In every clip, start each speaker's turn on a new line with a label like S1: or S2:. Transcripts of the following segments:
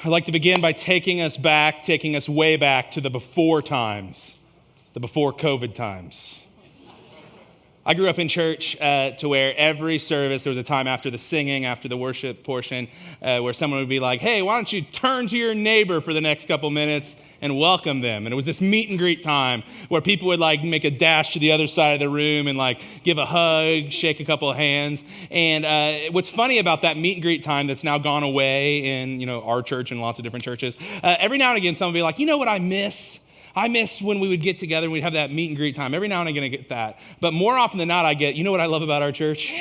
S1: I'd like to begin by taking us way back to the before times, the before COVID times. I grew up in church to where every service, there was a time after the singing, after the worship portion, where someone would be like, hey, why don't you turn to your neighbor for the next couple minutes and welcome them. And it was this meet and greet time where people would like make a dash to the other side of the room and like give a hug, shake a couple of hands. And what's funny about that meet and greet time that's now gone away in our church and lots of different churches, every now and again someone would be like, you know what I miss? I miss when we would get together and we'd have that meet and greet time. Every now and again I get that. But more often than not I get, you know what I love about our church?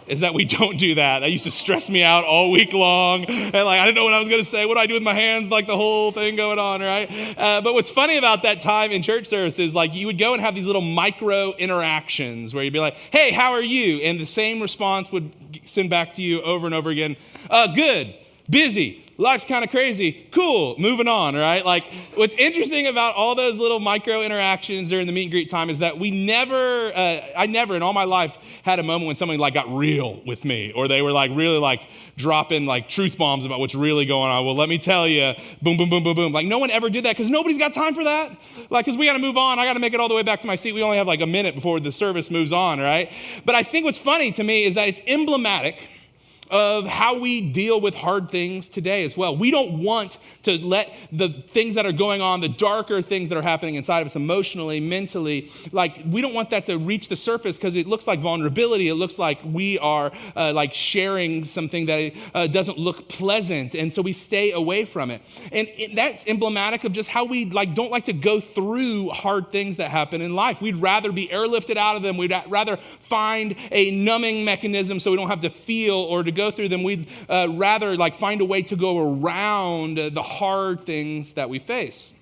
S1: Is that we don't do that. That used to stress me out all week long. And I didn't know what I was going to say. What do I do with my hands? Like the whole thing going on, right? But what's funny about that time in church services, you would go and have these little micro interactions where you'd be like, hey, how are you? And the same response would send back to you over and over again. Good, busy. Life's kind of crazy. Cool. Moving on, right? What's interesting about all those little micro interactions during the meet and greet time is that I never in all my life had a moment when somebody got real with me, or they were really dropping truth bombs about what's really going on. Well, let me tell you, boom, boom, boom, boom, boom. No one ever did that because nobody's got time for that. Because we got to move on. I got to make it all the way back to my seat. We only have a minute before the service moves on, right? But I think what's funny to me is that it's emblematic of how we deal with hard things today as well. We don't want to let the things that are going on, the darker things that are happening inside of us emotionally, mentally, we don't want that to reach the surface because it looks like vulnerability. It looks like we are sharing something that doesn't look pleasant, and so we stay away from it. And that's emblematic of just how we don't like to go through hard things that happen in life. We'd rather be airlifted out of them. We'd rather find a numbing mechanism so we don't have to feel or to go through them. We'd rather find a way to go around the hard things that we face.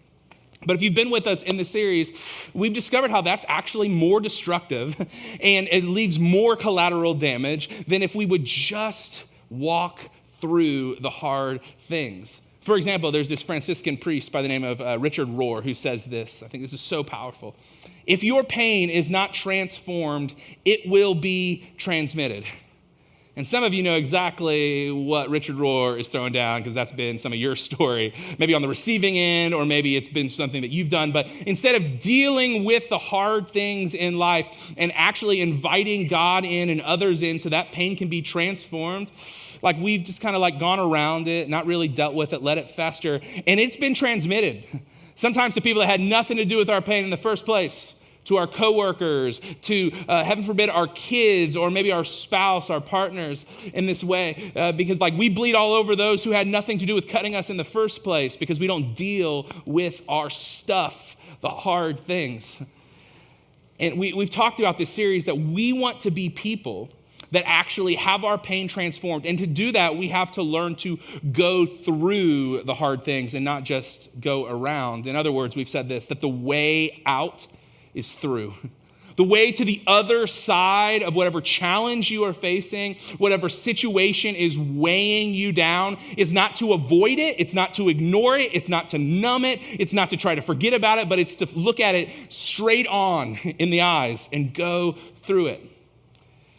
S1: But if you've been with us in the series, we've discovered how that's actually more destructive and it leaves more collateral damage than if we would just walk through the hard things. For example, there's this Franciscan priest by the name of Richard Rohr who says this. I think this is so powerful. If your pain is not transformed, it will be transmitted. And some of you know exactly what Richard Rohr is throwing down because that's been some of your story, maybe on the receiving end, or maybe it's been something that you've done. But instead of dealing with the hard things in life and actually inviting God in and others in so that pain can be transformed, we've just kind of gone around it, not really dealt with it, let it fester, and it's been transmitted. Sometimes to people that had nothing to do with our pain in the first place. To our coworkers, to heaven forbid our kids, or maybe our spouse, our partners in this way. Because we bleed all over those who had nothing to do with cutting us in the first place because we don't deal with our stuff, the hard things. And we've talked about this series that we want to be people that actually have our pain transformed. And to do that, we have to learn to go through the hard things and not just go around. In other words, we've said this, that the way out is through. The way to the other side of whatever challenge you are facing, whatever situation is weighing you down, is not to avoid it, it's not to ignore it, it's not to numb it, it's not to try to forget about it, but it's to look at it straight on in the eyes and go through it.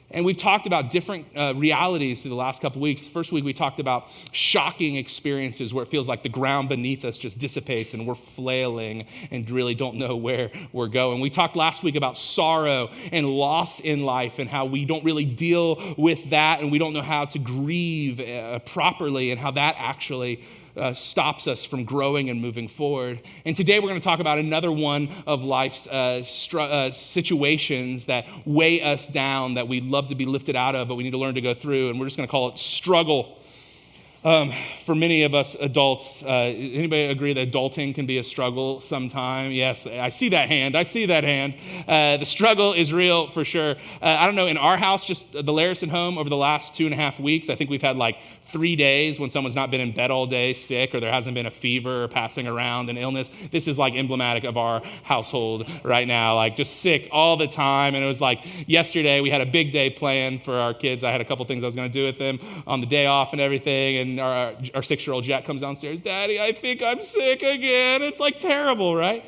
S1: And we've talked about different realities through the last couple weeks. First week, we talked about shocking experiences where it feels like the ground beneath us just dissipates and we're flailing and really don't know where we're going. We talked last week about sorrow and loss in life and how we don't really deal with that and we don't know how to grieve properly and how that actually stops us from growing and moving forward. And today we're going to talk about another one of life's situations that weigh us down, that we'd love to be lifted out of, but we need to learn to go through. And we're just going to call it struggle. For many of us adults, anybody agree that adulting can be a struggle sometime? Yes, I see that hand. The struggle is real for sure. I don't know, in our house, just the Larison home over the last 2.5 weeks, I think we've had 3 days when someone's not been in bed all day sick, or there hasn't been a fever or passing around an illness. This is emblematic of our household right now, just sick all the time. And it was yesterday we had a big day planned for our kids. I had a couple things I was going to do with them on the day off and everything. And our 6-year-old Jack comes downstairs, Daddy, I think I'm sick again. It's terrible, right?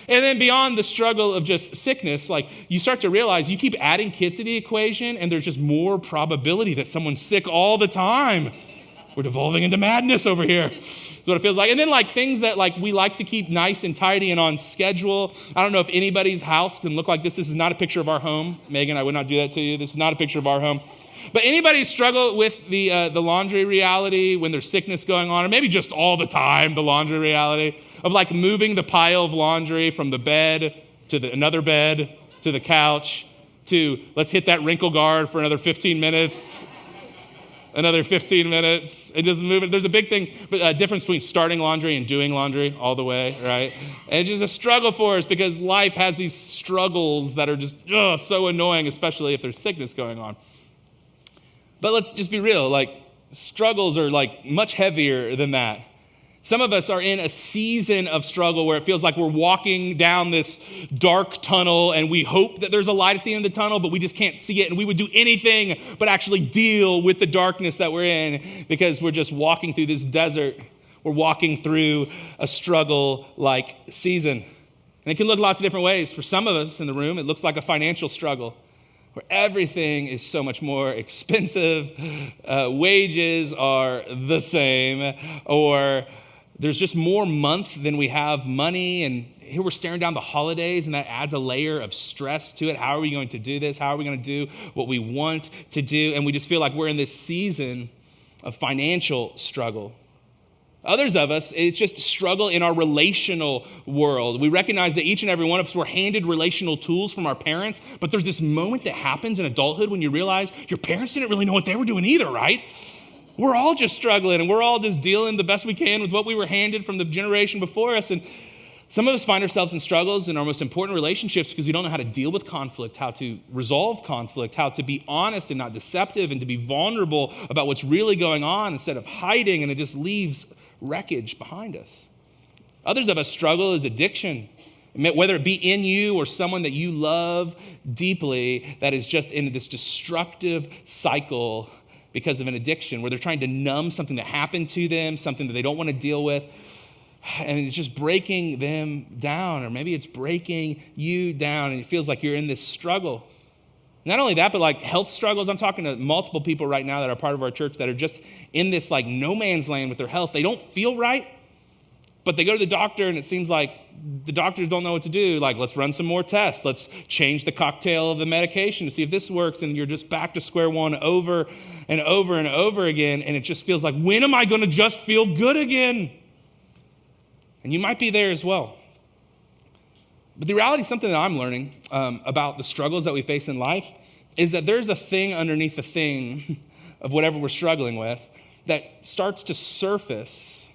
S1: And then beyond the struggle of just sickness, you start to realize you keep adding kids to the equation and there's just more probability that someone's sick all the time. We're devolving into madness over here. That's what it feels like. And then like things that like we like to keep nice and tidy and on schedule. I don't know if anybody's house can look like this. This is not a picture of our home. Megan, I would not do that to you. This is not a picture of our home. But anybody struggle with the laundry reality when there's sickness going on, or maybe just all the time, the laundry reality of like moving the pile of laundry from the bed to another bed to the couch to let's hit that wrinkle guard for another 15 minutes. Another 15 minutes, it doesn't move it. There's a big thing, difference between starting laundry and doing laundry all the way, right? And it's just a struggle for us because life has these struggles that are just so annoying, especially if there's sickness going on. But let's just be real, like struggles are like much heavier than that. Some of us are in a season of struggle where it feels like we're walking down this dark tunnel and we hope that there's a light at the end of the tunnel, but we just can't see it. And we would do anything but actually deal with the darkness that we're in because we're just walking through this desert. We're walking through a struggle-like season. And it can look lots of different ways. For some of us in the room, it looks like a financial struggle where everything is so much more expensive. Wages are the same, or there's just more month than we have money, and here we're staring down the holidays, and that adds a layer of stress to it. How are we going to do this? How are we going to do what we want to do? And we just feel like we're in this season of financial struggle. Others of us, it's just struggle in our relational world. We recognize that each and every one of us were handed relational tools from our parents, but there's this moment that happens in adulthood when you realize your parents didn't really know what they were doing either, right? We're all just struggling and we're all just dealing the best we can with what we were handed from the generation before us. And some of us find ourselves in struggles in our most important relationships because we don't know how to deal with conflict, how to resolve conflict, how to be honest and not deceptive, and to be vulnerable about what's really going on instead of hiding, and it just leaves wreckage behind us. Others of us struggle as addiction, whether it be in you or someone that you love deeply that is just in this destructive cycle because of an addiction, where they're trying to numb something that happened to them, something that they don't want to deal with, and it's just breaking them down, or maybe it's breaking you down, and it feels like you're in this struggle. Not only that, but like health struggles. I'm talking to multiple people right now that are part of our church that are just in this like no man's land with their health. They don't feel right, but they go to the doctor, and it seems like the doctors don't know what to do. Like, let's run some more tests. Let's change the cocktail of the medication to see if this works, and you're just back to square one over and over and over again, and it just feels like, when am I going to just feel good again? And you might be there as well. But the reality is something that I'm learning about the struggles that we face in life is that there's a thing underneath the thing of whatever we're struggling with that starts to surface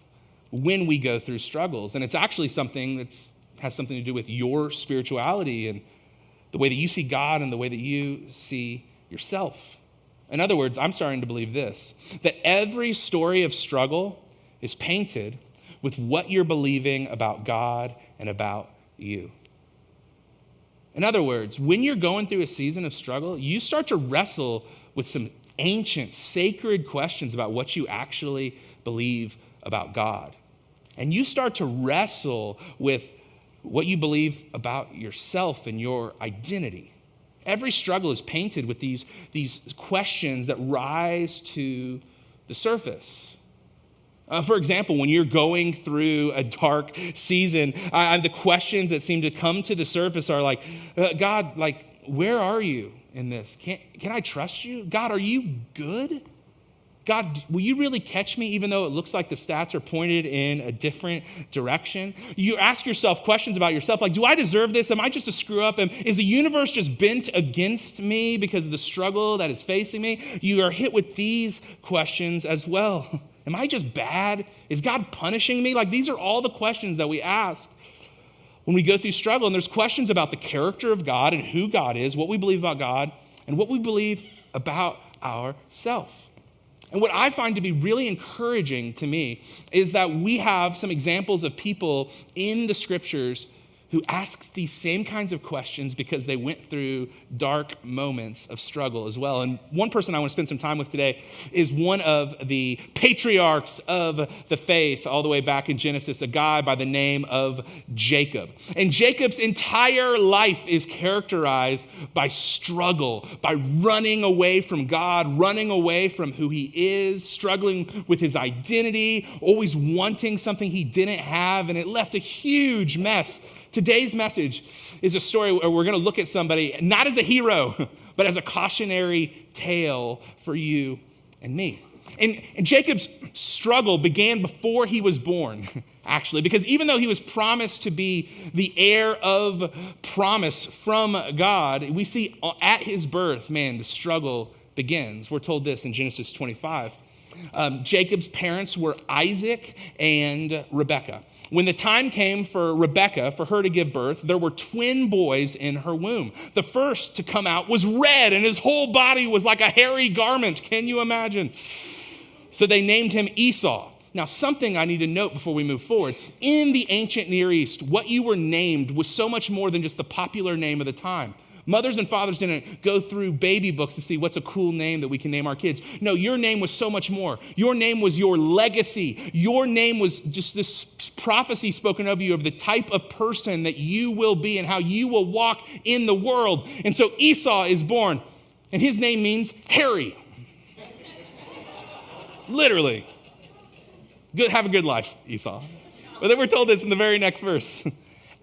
S1: when we go through struggles. And it's actually something that has something to do with your spirituality and the way that you see God and the way that you see yourself. In other words, I'm starting to believe this, that every story of struggle is painted with what you're believing about God and about you. In other words, when you're going through a season of struggle, you start to wrestle with some ancient, sacred questions about what you actually believe about God. And you start to wrestle with what you believe about yourself and your identity. Every struggle is painted with these questions that rise to the surface. For example, when you're going through a dark season, the questions that seem to come to the surface are like, God, like, where are you in this? Can I trust you? God, are you good? God, will you really catch me even though it looks like the stats are pointed in a different direction? You ask yourself questions about yourself, like, do I deserve this? Am I just a screw up? Is the universe just bent against me because of the struggle that is facing me? You are hit with these questions as well. Am I just bad? Is God punishing me? Like, these are all the questions that we ask when we go through struggle. And there's questions about the character of God and who God is, what we believe about God, and what we believe about ourselves. And what I find to be really encouraging to me is that we have some examples of people in the scriptures who ask these same kinds of questions because they went through dark moments of struggle as well. And one person I want to spend some time with today is one of the patriarchs of the faith all the way back in Genesis, a guy by the name of Jacob. And Jacob's entire life is characterized by struggle, by running away from God, running away from who he is, struggling with his identity, always wanting something he didn't have, and it left a huge mess. Today's message is a story where we're going to look at somebody not as a hero, but as a cautionary tale for you and me. And Jacob's struggle began before he was born, actually, because even though he was promised to be the heir of promise from God, we see at his birth, man, the struggle begins. We're told this in Genesis 25. Jacob's parents were Isaac and Rebekah. When the time came for Rebekah, for her to give birth, there were twin boys in her womb. The first to come out was red, and his whole body was like a hairy garment. Can you imagine? So they named him Esau. Now, something I need to note before we move forward. In the ancient Near East, what you were named was so much more than just the popular name of the time. Mothers and fathers didn't go through baby books to see what's a cool name that we can name our kids. No, your name was so much more. Your name was your legacy. Your name was just this prophecy spoken of you of the type of person that you will be and how you will walk in the world. And so Esau is born, and his name means hairy. Literally. Good, have a good life, Esau. But then we're told this in the very next verse.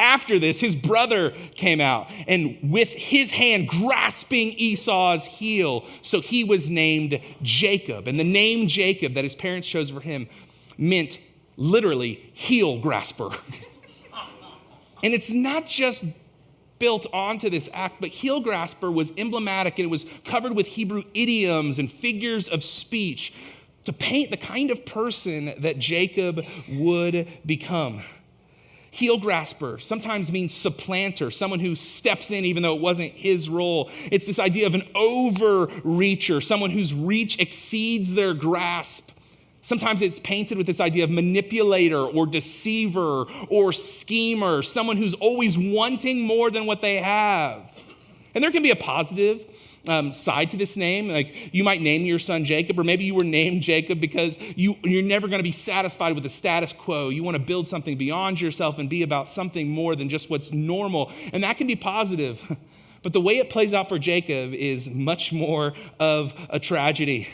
S1: After this, his brother came out, and with his hand grasping Esau's heel, so he was named Jacob. And the name Jacob that his parents chose for him meant literally heel grasper. And it's not just built onto this act, but heel grasper was emblematic, and it was covered with Hebrew idioms and figures of speech to paint the kind of person that Jacob would become. Heel grasper sometimes means supplanter, someone who steps in even though it wasn't his role. It's this idea of an overreacher, someone whose reach exceeds their grasp. Sometimes it's painted with this idea of manipulator or deceiver or schemer, someone who's always wanting more than what they have. And there can be a positive side to this name. Like you might name your son Jacob, or maybe you were named Jacob because you're never going to be satisfied with the status quo. You want to build something beyond yourself and be about something more than just what's normal. And that can be positive. But the way it plays out for Jacob is much more of a tragedy.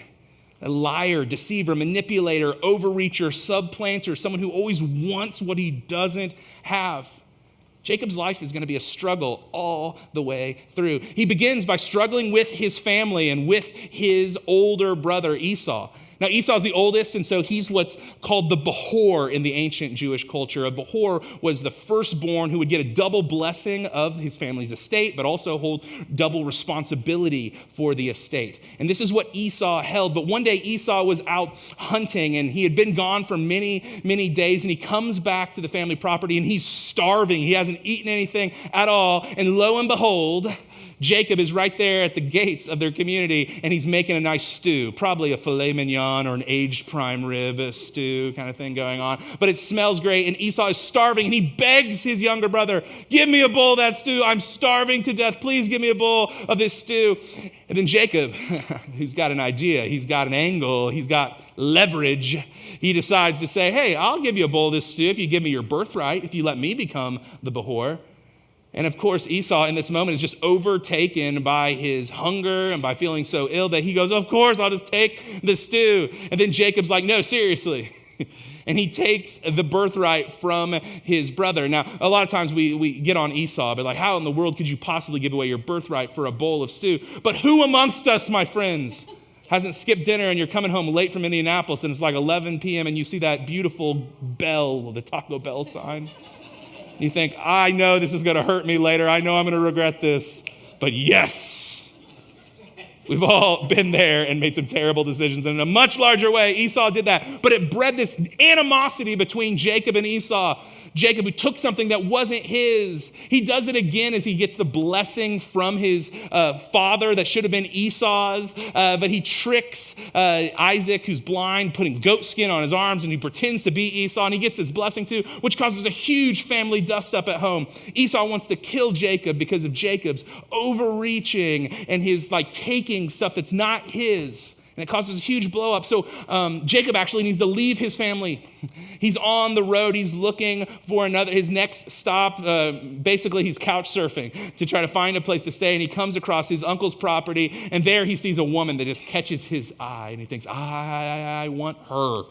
S1: A liar, deceiver, manipulator, overreacher, supplanter, someone who always wants what he doesn't have. Jacob's life is going to be a struggle all the way through. He begins by struggling with his family and with his older brother Esau. Now, Esau's the oldest, and so he's what's called the Behor in the ancient Jewish culture. A Behor was the firstborn who would get a double blessing of his family's estate, but also hold double responsibility for the estate. And this is what Esau held. But one day Esau was out hunting, and he had been gone for many, many days, and he comes back to the family property, and he's starving. He hasn't eaten anything at all, and lo and behold, Jacob is right there at the gates of their community, and he's making a nice stew, probably a filet mignon or an aged prime rib stew kind of thing going on. But it smells great, and Esau is starving, and he begs his younger brother, give me a bowl of that stew. I'm starving to death. Please give me a bowl of this stew. And then Jacob, who's got an idea, he's got an angle, he's got leverage, he decides to say, hey, I'll give you a bowl of this stew if you give me your birthright, if you let me become the Behor. And of course, Esau in this moment is just overtaken by his hunger and by feeling so ill that he goes, of course, I'll just take the stew. And then Jacob's like, no, seriously. And he takes the birthright from his brother. Now, a lot of times we get on Esau, but like, how in the world could you possibly give away your birthright for a bowl of stew? But who amongst us, my friends, hasn't skipped dinner and you're coming home late from Indianapolis and it's like 11 p.m. and you see that beautiful bell, the Taco Bell sign? You think, I know this is going to hurt me later. I know I'm going to regret this. But yes, we've all been there and made some terrible decisions. And in a much larger way, Esau did that. But it bred this animosity between Jacob and Esau. Jacob, who took something that wasn't his. He does it again as he gets the blessing from his father that should have been Esau's, but he tricks Isaac, who's blind, putting goat skin on his arms, and he pretends to be Esau, and he gets this blessing too, which causes a huge family dust up at home. Esau wants to kill Jacob because of Jacob's overreaching and his taking stuff that's not his. And it causes a huge blow up. So Jacob actually needs to leave his family. He's on the road. He's looking for his next stop. Basically, he's couch surfing to try to find a place to stay. And he comes across his uncle's property. And there he sees a woman that just catches his eye. And he thinks, I want her.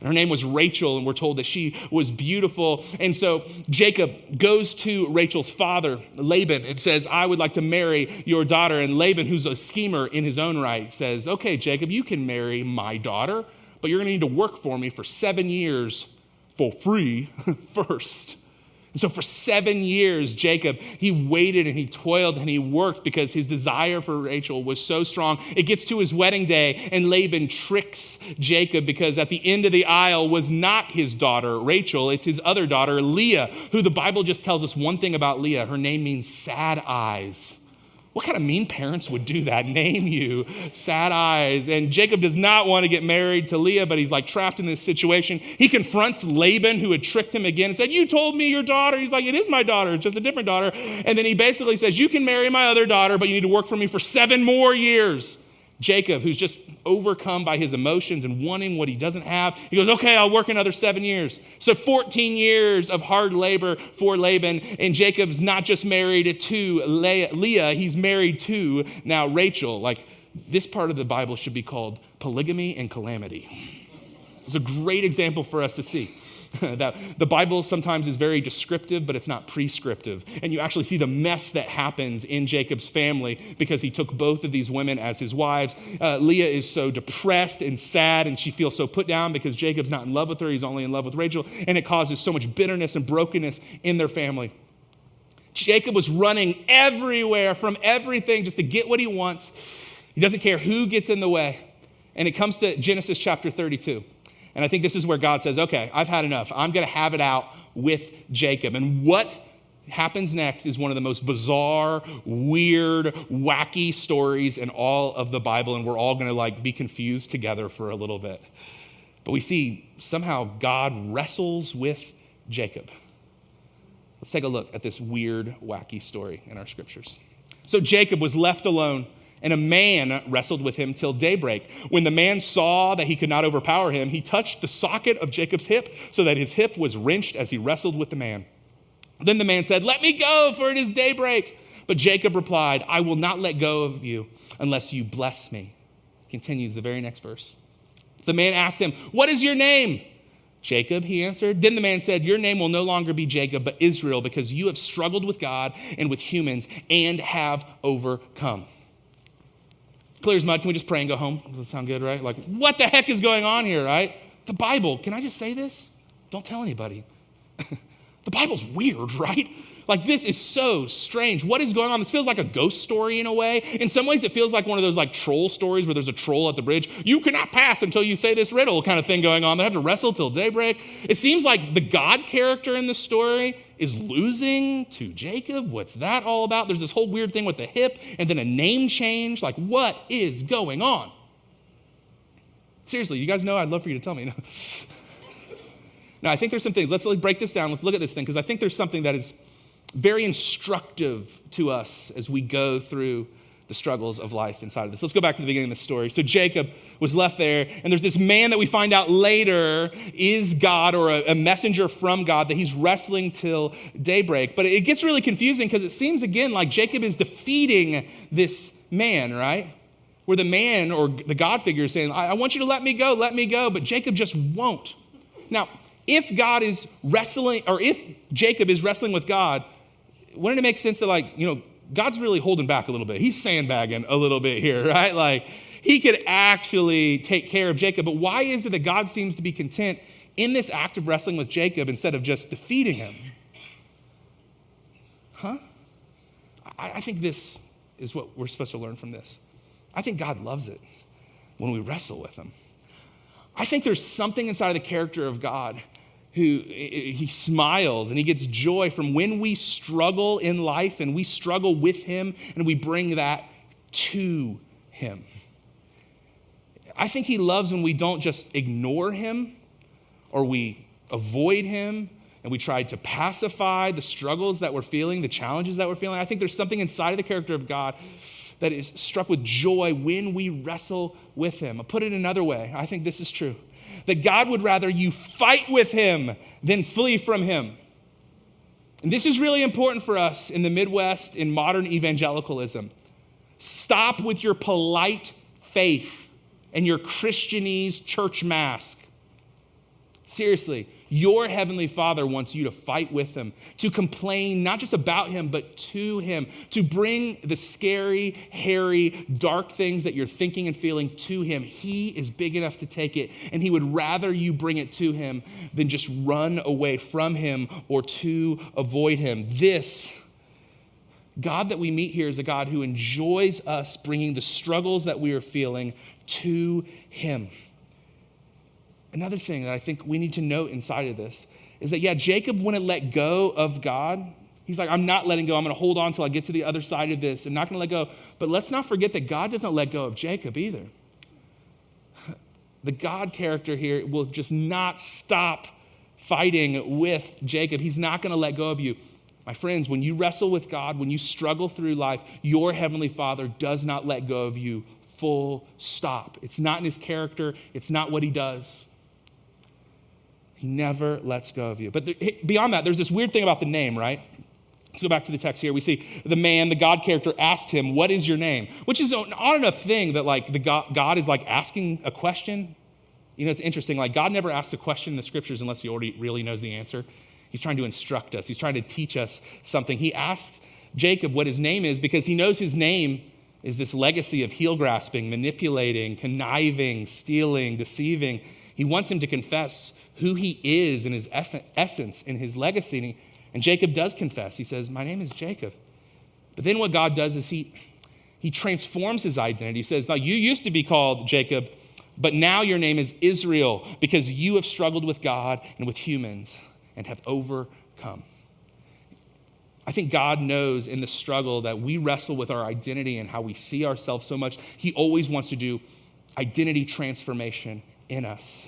S1: Her name was Rachel, and we're told that she was beautiful. And so Jacob goes to Rachel's father, Laban, and says, I would like to marry your daughter. And Laban, who's a schemer in his own right, says, okay, Jacob, you can marry my daughter, but you're going to need to work for me for 7 years for free first. And so for 7 years, Jacob, he waited and he toiled and he worked because his desire for Rachel was so strong. It gets to his wedding day, and Laban tricks Jacob because at the end of the aisle was not his daughter, Rachel. It's his other daughter, Leah, who the Bible just tells us one thing about Leah. Her name means sad eyes. What kind of mean parents would do that? Name you sad eyes. And Jacob does not want to get married to Leah, but he's trapped in this situation. He confronts Laban, who had tricked him again, and said, you told me your daughter. He's like, it is my daughter, it's just a different daughter. And then he basically says, you can marry my other daughter, but you need to work for me for 7 more years. Jacob, who's just overcome by his emotions and wanting what he doesn't have, he goes, okay, I'll work another 7 years. So 14 years of hard labor for Laban, and Jacob's not just married to Leah, he's married to now Rachel. This part of the Bible should be called polygamy and calamity. It's a great example for us to see. That the Bible sometimes is very descriptive, but it's not prescriptive. And you actually see the mess that happens in Jacob's family because he took both of these women as his wives. Leah is so depressed and sad, and she feels so put down because Jacob's not in love with her. He's only in love with Rachel. And it causes so much bitterness and brokenness in their family. Jacob was running everywhere from everything just to get what he wants. He doesn't care who gets in the way. And it comes to Genesis chapter 32. And I think this is where God says, okay, I've had enough. I'm going to have it out with Jacob. And what happens next is one of the most bizarre, weird, wacky stories in all of the Bible. And we're all going to be confused together for a little bit. But we see somehow God wrestles with Jacob. Let's take a look at this weird, wacky story in our scriptures. So Jacob was left alone, and a man wrestled with him till daybreak. When the man saw that he could not overpower him, he touched the socket of Jacob's hip so that his hip was wrenched as he wrestled with the man. Then the man said, let me go, for it is daybreak. But Jacob replied, I will not let go of you unless you bless me. Continues the very next verse. The man asked him, what is your name? Jacob, he answered. Then the man said, your name will no longer be Jacob, but Israel, because you have struggled with God and with humans and have overcome. Clear as mud. Can we just pray and go home? Does that sound good, right? What the heck is going on here, right? The Bible, can I just say this? Don't tell anybody. The Bible's weird, right? This is so strange. What is going on? This feels like a ghost story in a way. In some ways, it feels like one of those troll stories where there's a troll at the bridge. You cannot pass until you say this riddle kind of thing going on. They have to wrestle till daybreak. It seems like the God character in this story is losing to Jacob. What's that all about? There's this whole weird thing with the hip and then a name change. What is going on? Seriously, you guys know I'd love for you to tell me. Now, I think there's some things. Let's break this down. Let's look at this thing because I think there's something that is very instructive to us as we go through the struggles of life inside of this. Let's go back to the beginning of the story. So Jacob was left there, and there's this man that we find out later is God or a messenger from God that he's wrestling till daybreak. But it gets really confusing because it seems, again, like Jacob is defeating this man, right? Where the man or the God figure is saying, I want you to let me go, but Jacob just won't. Now, if God is wrestling, or if Jacob is wrestling with God, wouldn't it make sense that God's really holding back a little bit? He's sandbagging a little bit here, right? He could actually take care of Jacob. But why is it that God seems to be content in this act of wrestling with Jacob instead of just defeating him? I think this is what we're supposed to learn from this. I think God loves it when we wrestle with him. I think there's something inside of the character of God he smiles and he gets joy from when we struggle in life and we struggle with him and we bring that to him. I think he loves when we don't just ignore him or we avoid him and we try to pacify the struggles that we're feeling, the challenges that we're feeling. I think there's something inside of the character of God that is struck with joy when we wrestle with him. I'll put it another way. I think this is true. That God would rather you fight with him than flee from him. And this is really important for us in the Midwest in modern evangelicalism. Stop with your polite faith and your Christianese church mask. Seriously, your heavenly Father wants you to fight with him, to complain not just about him, but to him, to bring the scary, hairy, dark things that you're thinking and feeling to him. He is big enough to take it, and he would rather you bring it to him than just run away from him or to avoid him. This God that we meet here is a God who enjoys us bringing the struggles that we are feeling to him. Another thing that I think we need to note inside of this is that, Jacob wouldn't let go of God. He's like, I'm not letting go. I'm going to hold on until I get to the other side of this and not going to let go. But let's not forget that God doesn't let go of Jacob either. The God character here will just not stop fighting with Jacob. He's not going to let go of you. My friends, when you wrestle with God, when you struggle through life, your heavenly Father does not let go of you, full stop. It's not in his character. It's not what he does. He never lets go of you. But beyond that, there's this weird thing about the name, right? Let's go back to the text here. We see the man, the God character, asked him, what is your name? Which is an odd enough thing that like God is like asking a question. You know, it's interesting. Like God never asks a question in the scriptures unless he already really knows the answer. He's trying to instruct us. He's trying to teach us something. He asks Jacob what his name is because he knows his name is this legacy of heel grasping, manipulating, conniving, stealing, deceiving. He wants him to confess who he is in his essence, in his legacy. And Jacob does confess. He says, my name is Jacob. But then what God does is he transforms his identity. He says, now you used to be called Jacob, but now your name is Israel because you have struggled with God and with humans and have overcome. I think God knows in the struggle that we wrestle with our identity and how we see ourselves so much. He always wants to do identity transformation in us.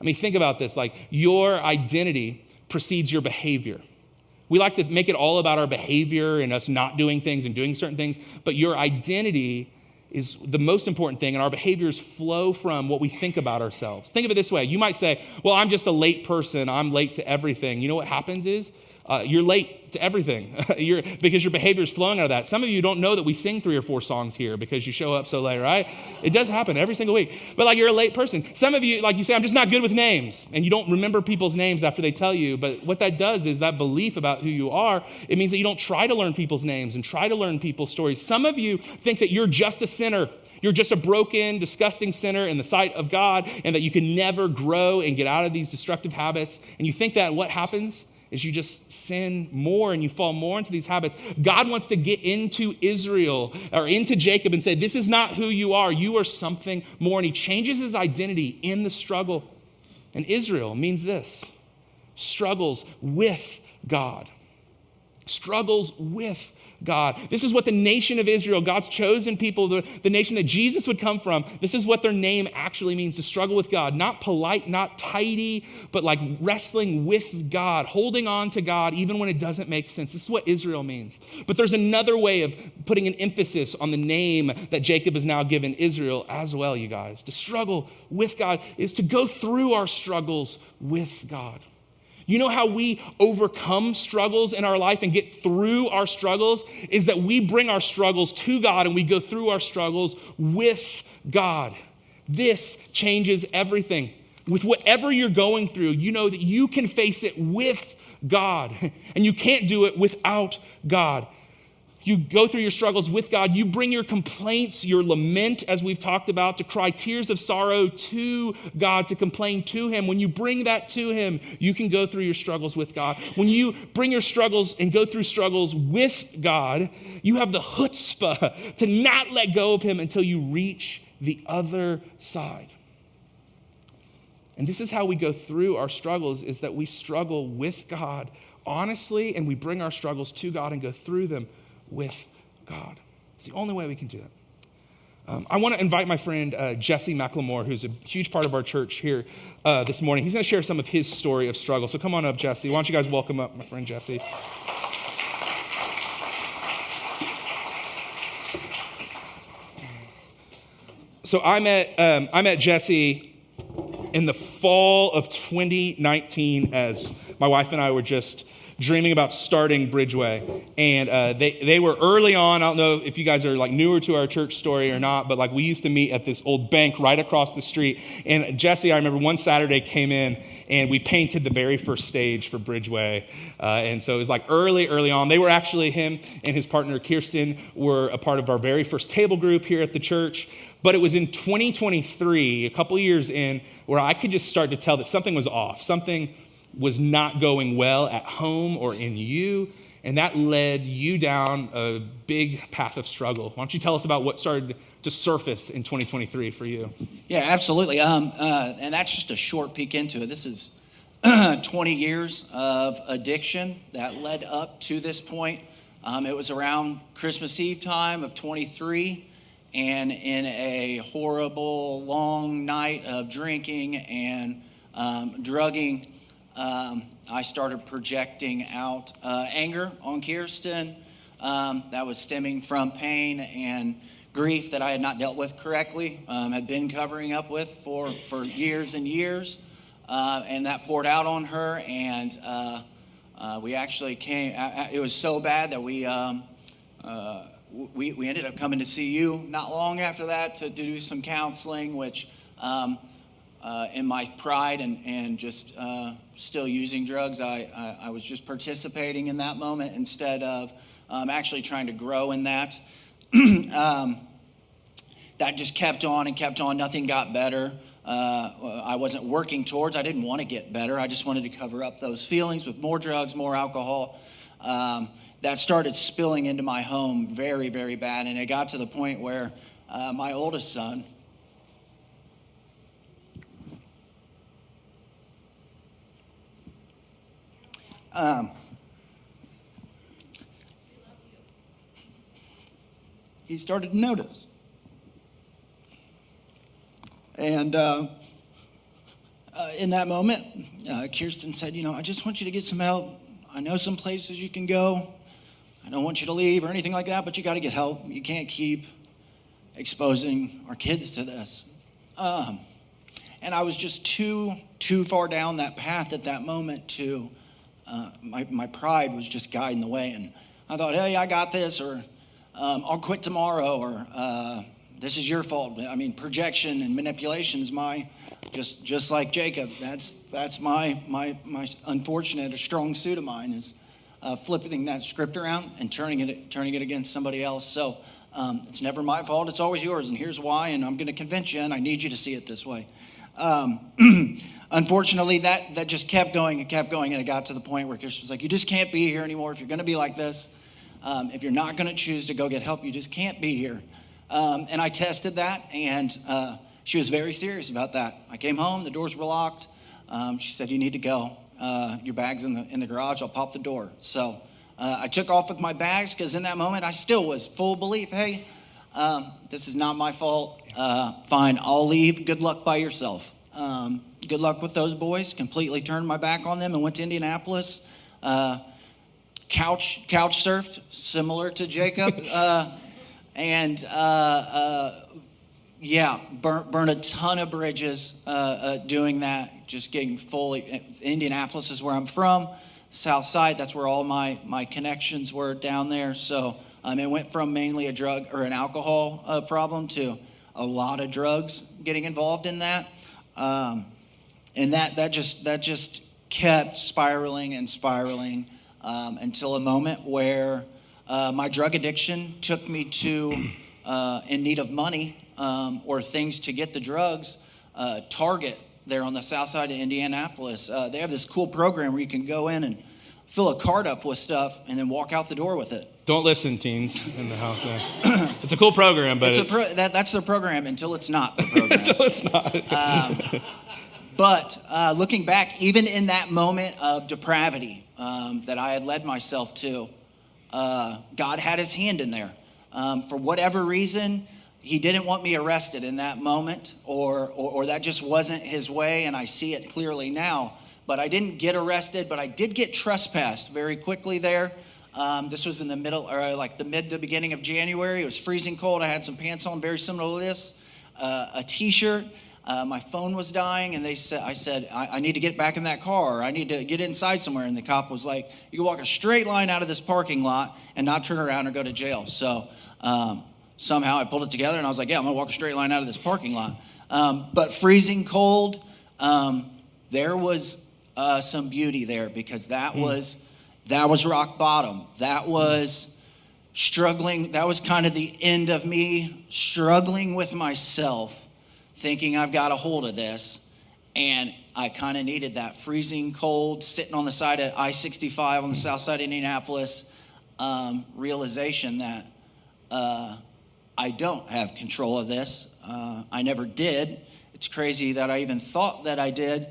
S1: I mean, think about this. Like, your identity precedes your behavior. We like to make it all about our behavior and us not doing things and doing certain things, but your identity is the most important thing, and our behaviors flow from what we think about ourselves. Think of it this way. You might say, well, I'm just a late person. I'm late to everything. You know what happens is you're late to everything because your behavior is flowing out of that. Some of you don't know that we sing 3 or 4 songs here because you show up so late, right? It does happen every single week. But like, you're a late person. Some of you, like you say, I'm just not good with names, and you don't remember people's names after they tell you. But what that does is that belief about who you are, it means that you don't try to learn people's names and try to learn people's stories. Some of you think that you're just a sinner. You're just a broken, disgusting sinner in the sight of God, and that you can never grow and get out of these destructive habits. And you think that what happens is you just sin more and you fall more into these habits. God wants to get into Israel or into Jacob and say, this is not who you are. You are something more. And he changes his identity in the struggle. And Israel means this: struggles with God. Struggles with God. This is what the nation of Israel, God's chosen people, the nation that Jesus would come from, this is what their name actually means, to struggle with God. Not polite, not tidy, but like wrestling with God, holding on to God even when it doesn't make sense. This is what Israel means. But there's another way of putting an emphasis on the name that Jacob has now given Israel as well, you guys. To struggle with God is to go through our struggles with God. You know how we overcome struggles in our life and get through our struggles is that we bring our struggles to God and we go through our struggles with God. This changes everything. With whatever you're going through, you know that you can face it with God, and you can't do it without God. You go through your struggles with God. You bring your complaints, your lament, as we've talked about, to cry tears of sorrow to God, to complain to him. When you bring that to him, you can go through your struggles with God. When you bring your struggles and go through struggles with God, you have the chutzpah to not let go of him until you reach the other side. And this is how we go through our struggles, is that we struggle with God honestly, and we bring our struggles to God and go through them with God. It's the only way we can do it. I want to invite my friend Jesse McLemore, who's a huge part of our church here this morning. He's going to share some of his story of struggle. So come on up, Jesse. Why don't you guys welcome up my friend Jesse? So I met Jesse in the fall of 2019 as my wife and I were just dreaming about starting Bridgeway. And they were early on. I don't know if you guys are like newer to our church story or not, but like we used to meet at this old bank right across the street. And Jesse, I remember one Saturday came in and we painted the very first stage for Bridgeway. And so it was like early on. They were actually, him and his partner Kirsten were a part of our very first table group here at the church. But it was in 2023, a couple years in, where I could just start to tell that something was off. Something was not going well at home or in you, and that led you down a big path of struggle. Why don't you tell us about what started to surface in 2023 for you?
S2: Yeah, absolutely. And that's just a short peek into it. This is 20 years of addiction that led up to this point. It was around Christmas Eve time of 23, and in a horrible long night of drinking and drugging, I started projecting out anger on Kirsten that was stemming from pain and grief that I had not dealt with correctly, had been covering up with for years and years, and that poured out on her, and we actually came, it was so bad that we ended up coming to see you not long after that to do some counseling, which in my pride and just still using drugs, I was just participating in that moment instead of actually trying to grow in that. That just kept on and kept on. Nothing got better. I wasn't working towards. I didn't want to get better. I just wanted to cover up those feelings with more drugs, more alcohol. That started spilling into my home very, very bad. And it got to the point where my oldest son, he started to notice. And in that moment, Kirsten said, I just want you to get some help. I know some places you can go. I don't want you to leave or anything like that, but you got to get help. You can't keep exposing our kids to this. And I was just too far down that path at that moment to, my pride was just guiding the way. And I thought, hey, I got this, or I'll quit tomorrow, or this is your fault. I mean, projection and manipulation is just like Jacob. That's my unfortunate or strong suit of mine is flipping that script around and turning it against somebody else. So it's never my fault. It's always yours, and here's why. And I'm going to convince you, and I need you to see it this way. Unfortunately, that just kept going and kept going, and it got to the point where Kirsten was like, "You just can't be here anymore. If you're going to be like this, if you're not going to choose to go get help, you just can't be here." And I tested that, and she was very serious about that. I came home, the doors were locked. She said, "You need to go. Your bag's in the garage. I'll pop the door." So I took off with my bags because in that moment I still was full belief. Hey, this is not my fault. Fine, I'll leave. Good luck by yourself. Good luck with those boys. Completely turned my back on them and went to Indianapolis. Couch surfed, similar to Jacob. And burn a ton of bridges doing that, just getting fully. Indianapolis is where I'm from, South Side. That's where all my connections were down there. So it went from mainly a drug or an alcohol problem to a lot of drugs getting involved in that, and that just kept spiraling and spiraling until a moment where my drug addiction took me to in need of money or things to get the drugs. Target there on the south side of Indianapolis. They have this cool program where you can go in and fill a cart up with stuff and then walk out the door with it.
S1: Don't listen, teens in the house. It's a cool program, but
S2: that's their program until it's not the program.
S1: Until it's not.
S2: But looking back, even in that moment of depravity that I had led myself to, God had his hand in there. For whatever reason, he didn't want me arrested in that moment, or that just wasn't his way, and I see it clearly now. But I didn't get arrested, but I did get trespassed very quickly there. This was in the middle, or like the mid to beginning of January. It was freezing cold. I had some pants on, very similar to this, a t-shirt. My phone was dying, and I said, I need to get back in that car. I need to get inside somewhere. And the cop was like, you can walk a straight line out of this parking lot and not turn around or go to jail. So somehow I pulled it together, and I was like, yeah, I'm going to walk a straight line out of this parking lot. But freezing cold, there was some beauty there, because that was rock bottom. That was struggling. That was kind of the end of me struggling with myself, thinking I've got a hold of this. And I kind of needed that freezing cold, sitting on the side of I-65 on the south side of Indianapolis, realization that I don't have control of this. I never did. It's crazy that I even thought that I did.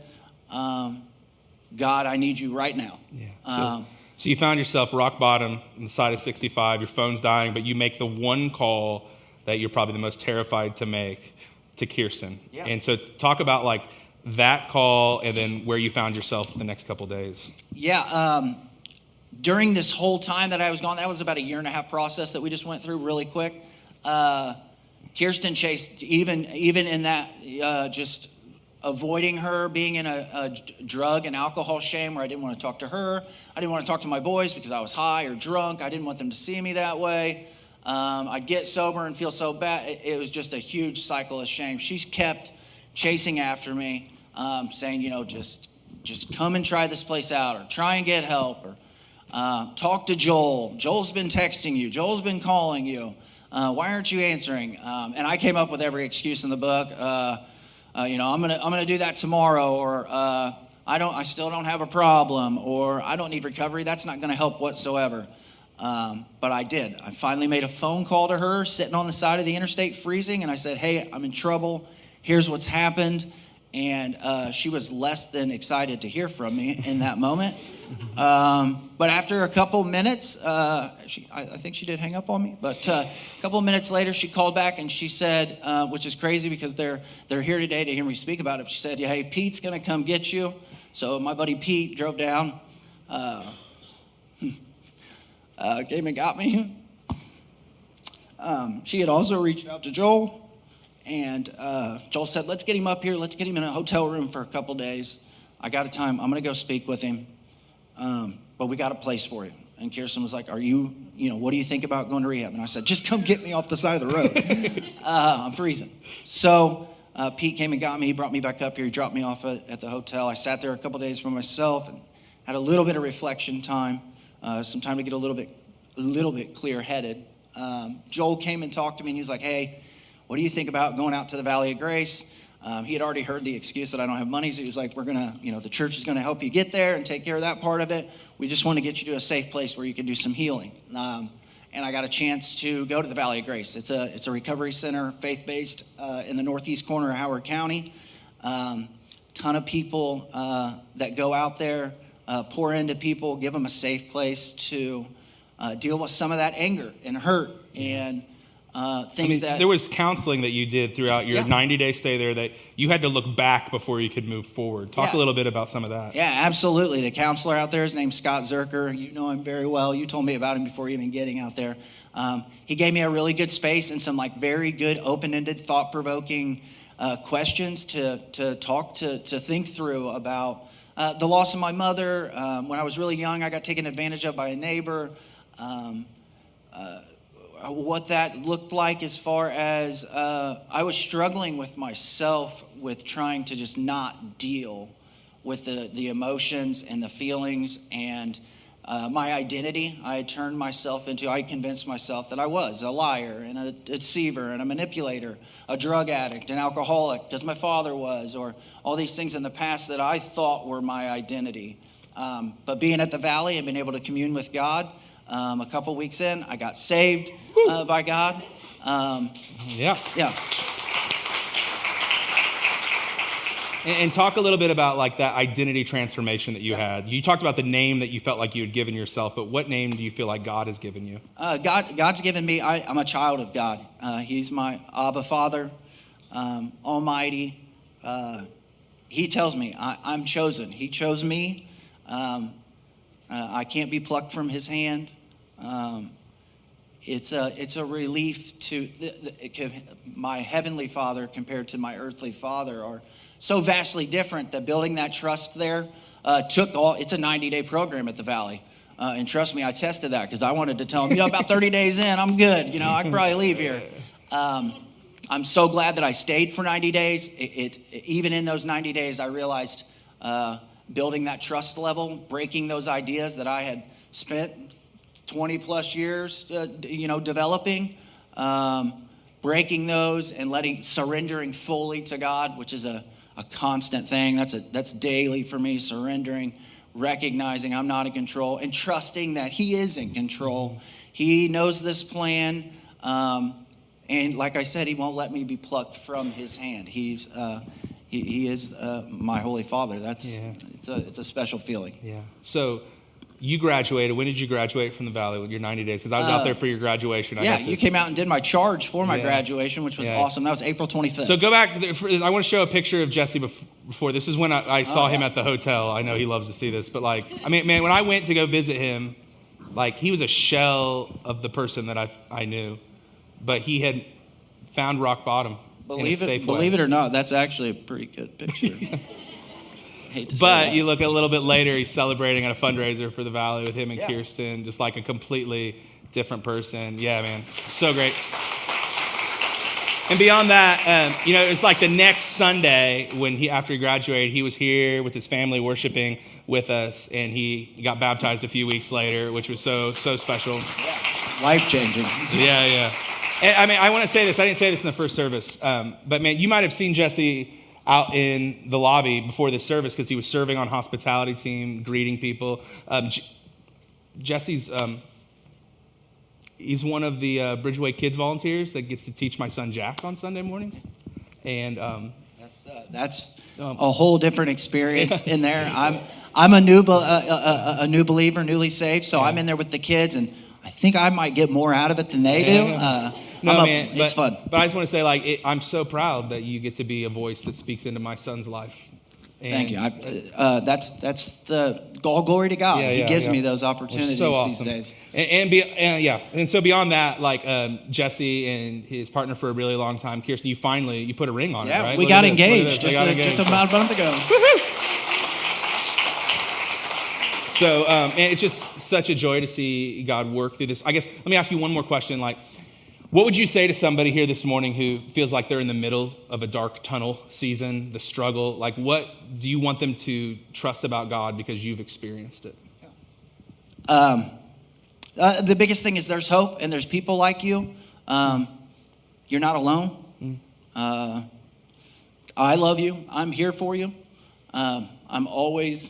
S2: God, I need you right now.
S1: Yeah. So you found yourself rock bottom on the side of 65, your phone's dying, but you make the one call that you're probably the most terrified to make to Kirsten.
S2: Yeah.
S1: And so talk about like that call and then where you found yourself the next couple days.
S2: Yeah. During this whole time that I was gone, that was about a 1.5-year process that we just went through really quick. Kirsten chased, even in that, just avoiding her, being in a drug and alcohol shame where I didn't want to talk to her. I didn't want to talk to my boys because I was high or drunk. I didn't want them to see me that way. I'd get sober and feel so bad. It was just a huge cycle of shame. She kept chasing after me, saying, just come and try this place out, or try and get help, or talk to Joel. Joel's been texting you. Joel's been calling you. Why aren't you answering? And I came up with every excuse in the book. I'm gonna do that tomorrow, or I still don't have a problem, or I don't need recovery. That's not gonna help whatsoever. But I did. I finally made a phone call to her, sitting on the side of the interstate freezing, and I said, hey, I'm in trouble. Here's what's happened. And she was less than excited to hear from me in that moment. But after a couple minutes, I think she did hang up on me, but a couple of minutes later, she called back and she said, which is crazy because they're here today to hear me speak about it. She said, hey, Pete's gonna come get you. So my buddy Pete drove down, came and got me. She had also reached out to Joel, and Joel said, let's get him up here. Let's get him in a hotel room for a couple days. I got a time. I'm gonna go speak with him. But we got a place for you. And Kirsten was like, what do you think about going to rehab? And I said, just come get me off the side of the road. I'm freezing. So Pete came and got me. He brought me back up here. He dropped me off at the hotel. I sat there a couple days by myself and had a little bit of reflection time, some time to get a little bit clear-headed. Joel came and talked to me, and he was like, hey, what do you think about going out to the Valley of Grace? He had already heard the excuse that I don't have money, so he was like, the church is going to help you get there and take care of that part of it. We just want to get you to a safe place where you can do some healing. And I got a chance to go to the Valley of Grace. It's a recovery center, faith-based, in the northeast corner of Howard County. Ton of people that go out there, pour into people, give them a safe place to deal with some of that anger and hurt and things that...
S1: There was counseling that you did throughout your 90-day stay there that you had to look back before you could move forward. Talk a little bit about some of that.
S2: Yeah, absolutely. The counselor out there, his name's Scott Zerker. You know him very well. You told me about him before even getting out there. He gave me a really good space and some very good open-ended, thought-provoking questions to talk to think through about the loss of my mother. When I was really young, I got taken advantage of by a neighbor. What that looked like as far as I was struggling with myself with trying to just not deal with the emotions and the feelings and my identity. I convinced myself that I was a liar and a deceiver and a manipulator, a drug addict, an alcoholic, because my father was, or all these things in the past that I thought were my identity. But being at the Valley and being able to commune with God, a couple weeks in, I got saved by God.
S1: And talk a little bit about like that identity transformation that you had. You talked about the name that you felt like you had given yourself, but what name do you feel like God has given you?
S2: God's given me, I'm a child of God. He's my Abba Father, Almighty. He tells me I'm chosen. He chose me. I can't be plucked from his hand. It's a relief to my heavenly Father compared to my earthly father are so vastly different that building that trust there it's a 90-day program at the Valley. And trust me, I tested that because I wanted to tell him, about 30 days in, I'm good. I can probably leave here. I'm so glad that I stayed for 90 days. Even in those 90 days, I realized building that trust level, breaking those ideas that I had spent 20 plus years, developing, breaking those and surrendering fully to God, which is a constant thing. That's daily for me, surrendering, recognizing I'm not in control and trusting that he is in control. He knows this plan. And like I said, he won't let me be plucked from his hand. He is my Holy Father. It's a special feeling.
S1: Yeah. So you graduated. When did you graduate from the Valley with your 90 days? Because I was out there for your graduation.
S2: You came out and did my charge for my graduation, which was awesome. That was April 25th.
S1: So go back. I want to show a picture of Jesse before. This is when I saw him at the hotel. I know he loves to see this. But man, when I went to go visit him, he was a shell of the person that I knew. But he had found rock bottom. Believe
S2: it or not, that's actually a pretty good picture. Hate to say
S1: but
S2: that.
S1: You look a little bit later, he's celebrating at a fundraiser for the Valley with him and Kirsten, just like a completely different person. Yeah, man, so great. And beyond that, it's like the next Sunday after he graduated, he was here with his family worshiping with us, and he got baptized a few weeks later, which was so special.
S2: Yeah. Life-changing.
S1: Yeah. And, I want to say this. I didn't say this in the first service, but man, you might have seen Jesse out in the lobby before this service because he was serving on hospitality team, greeting people. Jesse's he's one of the Bridgeway Kids volunteers that gets to teach my son Jack on Sunday mornings, and
S2: that's a whole different experience in there. I'm a new believer, newly saved, so I'm in there with the kids, and I think I might get more out of it than they do. It's fun.
S1: But I just want to say, I'm so proud that you get to be a voice that speaks into my son's life.
S2: Thank you. That's the all glory to God. He gives me those opportunities these days.
S1: And so beyond that, Jesse and his partner for a really long time, Kirsten, you put a ring on it, right?
S2: Yeah, we got engaged just about a month ago.
S1: So it's just such a joy to see God work through this. I guess let me ask you one more question. What would you say to somebody here this morning who feels like they're in the middle of a dark tunnel season, the struggle? What do you want them to trust about God because you've experienced it?
S2: The biggest thing is there's hope and there's people like you. You're not alone. I love you. I'm here for you. I'm always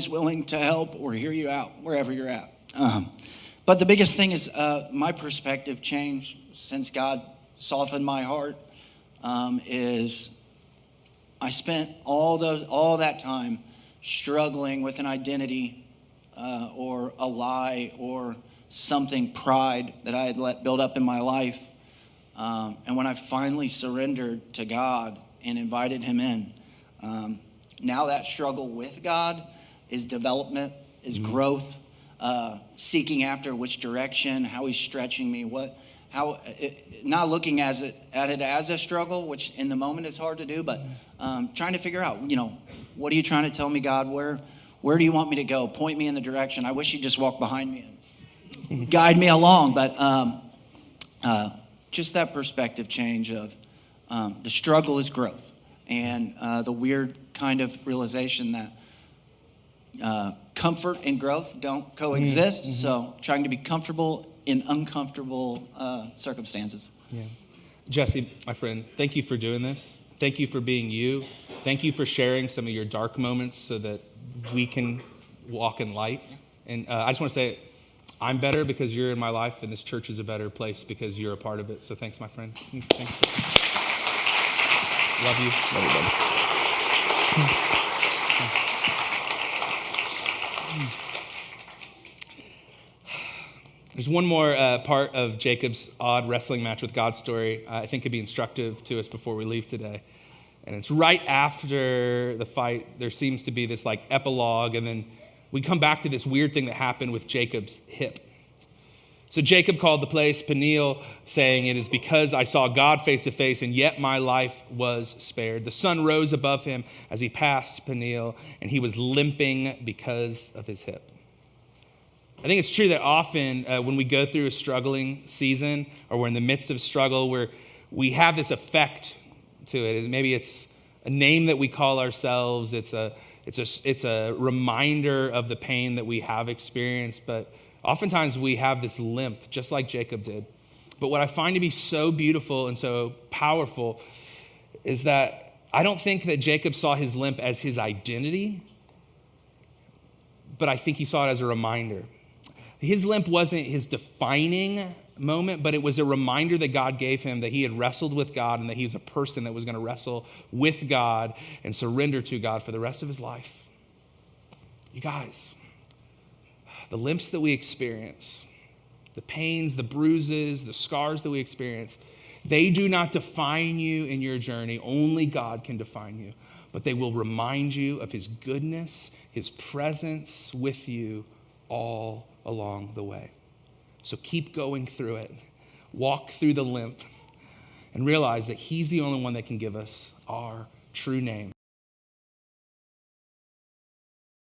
S2: willing to help or hear you out wherever you're at. But the biggest thing is my perspective changed since God softened my heart. Is I spent all that time struggling with an identity or a lie or something, pride that I had let build up in my life. And when I finally surrendered to God and invited him in, now that struggle with God is development, is growth, seeking after which direction, how he's stretching me, not looking at it as a struggle, which in the moment is hard to do, but trying to figure out, what are you trying to tell me, God? Where do you want me to go? Point me in the direction. I wish you'd just walk behind me and guide me along, but just that perspective change of the struggle is growth, and the weird kind of realization that comfort and growth don't coexist. Mm-hmm. So trying to be comfortable in uncomfortable circumstances.
S1: Yeah. Jesse, my friend, thank you for doing this. Thank you for being you. Thank you for sharing some of your dark moments so that we can walk in light. And I just want to say, I'm better because you're in my life, and this church is a better place because you're a part of it. So thanks, my friend. Thanks. Love you.
S3: Love you, buddy.
S1: There's one more part of Jacob's odd wrestling match with God story I think could be instructive to us before we leave today. And it's right after the fight, there seems to be this like epilogue, and then we come back to this weird thing that happened with Jacob's hip. So Jacob called the place Peniel, saying, "It is because I saw God face to face, and yet my life was spared." The sun rose above him as he passed Peniel, and he was limping because of his hip. I think it's true that often when we go through a struggling season, or we're in the midst of struggle, where we have this effect to it. Maybe it's a name that we call ourselves. It's a reminder of the pain that we have experienced. But oftentimes we have this limp, just like Jacob did. But what I find to be so beautiful and so powerful is that I don't think that Jacob saw his limp as his identity, but I think he saw it as a reminder. His limp wasn't his defining moment, but it was a reminder that God gave him that he had wrestled with God and that he was a person that was going to wrestle with God and surrender to God for the rest of his life. You guys, the limps that we experience, the pains, the bruises, the scars that we experience, they do not define you in your journey. Only God can define you, but they will remind you of his goodness, his presence with you all along the way. So keep going through it. Walk through the limp and realize that he's the only one that can give us our true name